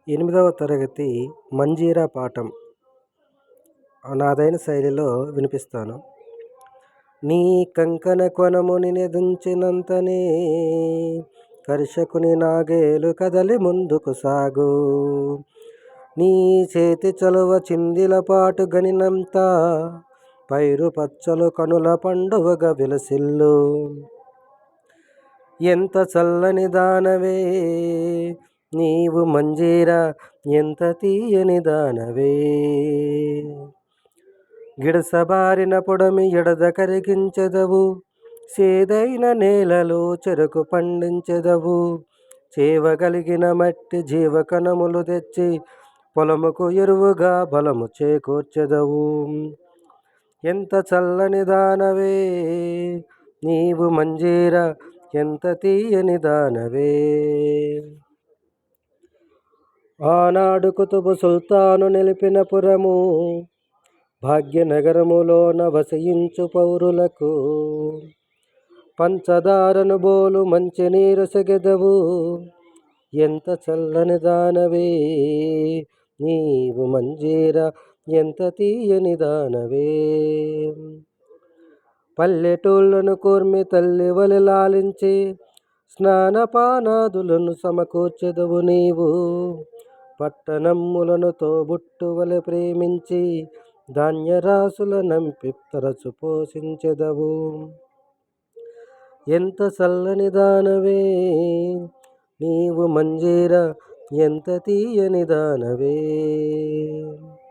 8వ తరగతి మంజీరా పాఠం నాదైన శైలిలో వినిపిస్తాను. నీ కంకణ కొనముని నెదుంచినంతనే కర్షకుని నాగేలు కదలి ముందుకు సాగు. నీ చేతి చలువ చిందిల పాటు గనినంత పైరు పచ్చలు కనుల పండువగా విలసిల్లు. ఎంత చల్లని దానవే నీవు మంజీరా, ఎంత తీయని దానవే. గిడసబారిన పొడమి ఎడద కరిగించెదవు, సేదైన నేలలో చెరకు పండించెదవు. చేవగలిగిన మట్టి జీవకణములు తెచ్చి పొలముకు ఎరువుగా బలము చేకూర్చెదవు. ఎంత చల్లని దానవే నీవు మంజీరా, ఎంత తీయని దానవే. ఆనాడు కుతుబు సుల్తాను నిలిపిన పురము, భాగ్యనగరములోన వసించు పౌరులకు పంచదారను బోలు మంచినీరు సెగెదవు. ఎంత చల్లని దానవే నీవు మంజీరా, ఎంత తీయని దానవే. పల్లెటూళ్ళను కూర్మి తల్లి వలె లాలించి స్నానపానాదులను సమకూర్చెదవు నీవు. పట్టణమ్ములను తోబుట్టువలె ప్రేమించి ధాన్యరాశుల నంపి తరచు పోషించెదవు. ఎంత చల్లని దానవే నీవు మంజీరా, ఎంత తీయని దానవే.